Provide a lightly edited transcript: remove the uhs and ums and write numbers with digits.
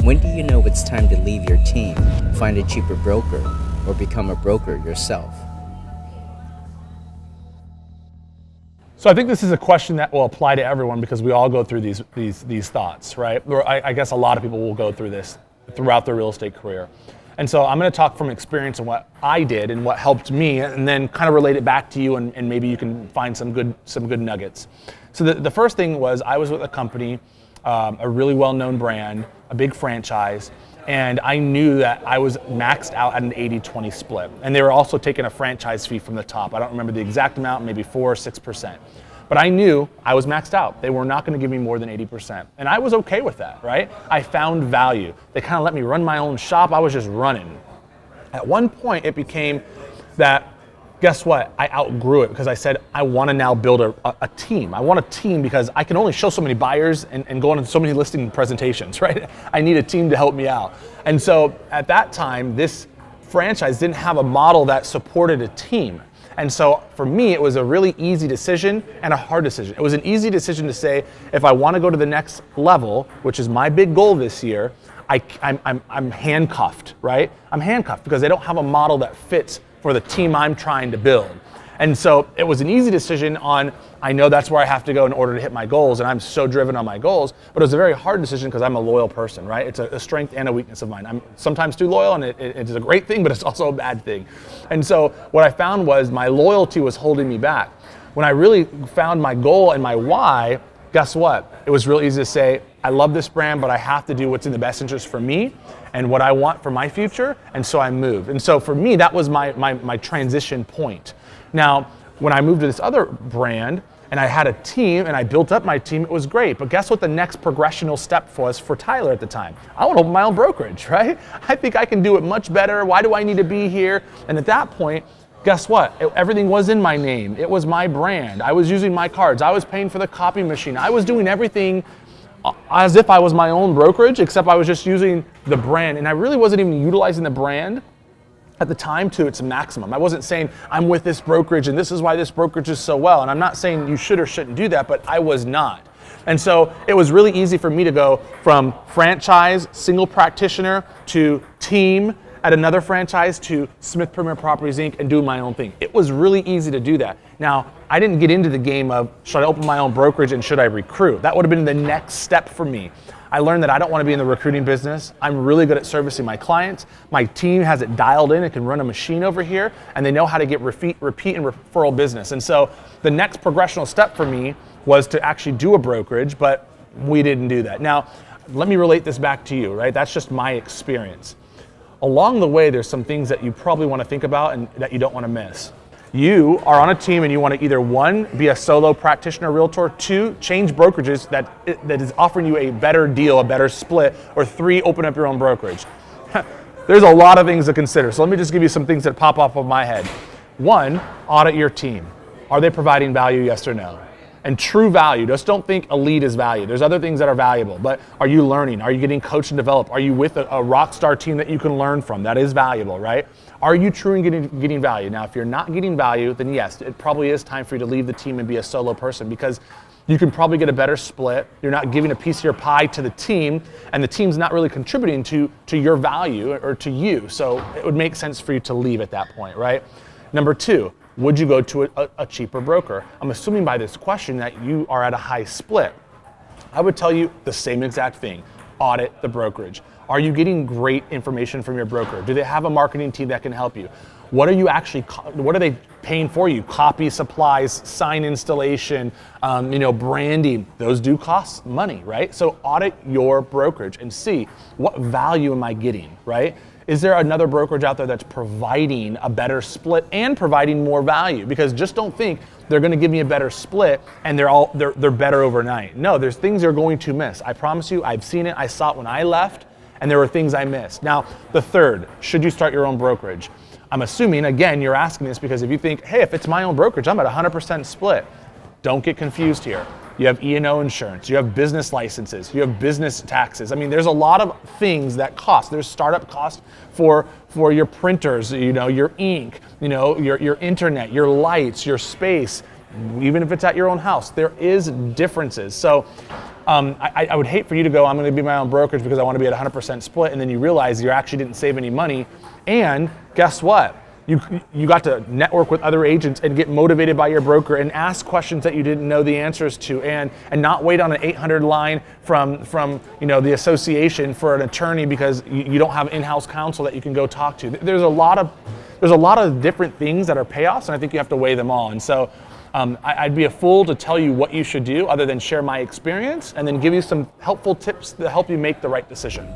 When do you know it's time to leave your team, find a cheaper broker, or become a broker yourself? So I think this is a question that will apply to everyone because we all go through these thoughts, right? Or I guess a lot of people will go through this throughout their real estate career. And so I'm going to talk from experience and what I did and what helped me, and then kind of relate it back to you, and maybe you can find some good nuggets. So the first thing was I was with a company, a really well-known brand, a big franchise, and I knew that I was maxed out at an 80-20 split. And they were also taking a franchise fee from the top. I don't remember the exact amount, maybe 4 or 6%. But I knew I was maxed out. They were not going to give me more than 80%. And I was okay with that, right? I found value. They kind of let me run my own shop. I was just running. At one point, it became that, guess what? I outgrew it because I said, I want to now build a team. I want a team because I can only show so many buyers and go on so many listing presentations, right? I need a team to help me out. And so at that time, this franchise didn't have a model that supported a team. And so for me, it was a really easy decision and a hard decision. It was an easy decision to say, if I want to go to the next level, which is my big goal this year, I'm handcuffed, right? I'm handcuffed because I don't have a model that fits for the team I'm trying to build. And so it was an easy decision on, I know that's where I have to go in order to hit my goals, and I'm so driven on my goals, but it was a very hard decision because I'm a loyal person, right? It's a strength and a weakness of mine. I'm sometimes too loyal, and it's a great thing, but it's also a bad thing. And so what I found was my loyalty was holding me back. When I really found my goal and my why, guess what? It was real easy to say, I love this brand, but I have to do what's in the best interest for me and what I want for my future, and so I moved. And so for me, that was my transition point. Now, when I moved to this other brand and I had a team and I built up my team, it was great. But guess what the next progressional step was for Tyler at the time? I want to open my own brokerage, right? I think I can do it much better. Why do I need to be here? And at that point, guess what? Everything was in my name. It was my brand. I was using my cards. I was paying for the copy machine. I was doing everything as if I was my own brokerage, except I was just using the brand. And I really wasn't even utilizing the brand at the time to its maximum. I wasn't saying I'm with this brokerage and this is why this brokerage is so well. And I'm not saying you should or shouldn't do that, but I was not. And so it was really easy for me to go from franchise, single practitioner, to team at another franchise, to Smith Premier Properties Inc. and do my own thing. It was really easy to do that. Now, I didn't get into the game of should I open my own brokerage and should I recruit? That would have been the next step for me. I learned that I don't want to be in the recruiting business. I'm really good at servicing my clients. My team has it dialed in. It can run a machine over here, and they know how to get repeat and referral business. And so the next progressional step for me was to actually do a brokerage, but we didn't do that. Now, let me relate this back to you, right? That's just my experience. Along the way, there's some things that you probably want to think about and that you don't want to miss. You are on a team and you want to either 1, be a solo practitioner realtor, 2, change brokerages that is offering you a better deal, a better split, or 3, open up your own brokerage. There's a lot of things to consider. So let me just give you some things that pop off of my head. 1, audit your team. Are they providing value, yes or no? And true value. Just don't think a lead is value. There's other things that are valuable, but are you learning? Are you getting coached and developed? Are you with a rock star team that you can learn from? That is valuable, right? Are you truly getting value? Now, if you're not getting value, then yes, it probably is time for you to leave the team and be a solo person because you can probably get a better split. You're not giving a piece of your pie to the team, and the team's not really contributing to your value or to you. So it would make sense for you to leave at that point, right? Number 2, would you go to a cheaper broker? I'm assuming by this question that you are at a high split. I would tell you the same exact thing. Audit the brokerage. Are you getting great information from your broker? Do they have a marketing team that can help you? What are they paying for you? Copy, supplies, sign installation, branding. Those do cost money, right? So audit your brokerage and see what value am I getting, right? Is there another brokerage out there that's providing a better split and providing more value? Because just don't think they're going to give me a better split and they're better overnight. No, there's things you're going to miss. I promise you, I've seen it. I saw it when I left, and there were things I missed. Now, the 3rd, should you start your own brokerage? I'm assuming, again, you're asking this because if you think, hey, if it's my own brokerage, I'm at 100% split. Don't get confused here. You have E&O insurance, you have business licenses, you have business taxes. I mean, there's a lot of things that cost. There's startup costs for your printers, your ink, your internet, your lights, your space, even if it's at your own house. There is differences. So I would hate for you to go, I'm going to be my own brokerage because I want to be at 100% split, and then you realize you actually didn't save any money. And guess what? You got to network with other agents and get motivated by your broker and ask questions that you didn't know the answers to, and not wait on an 800 line from the association for an attorney because you don't have in-house counsel that you can go talk to. There's a lot of different things that are payoffs, and I think you have to weigh them all. And so I'd be a fool to tell you what you should do other than share my experience and then give you some helpful tips to help you make the right decision.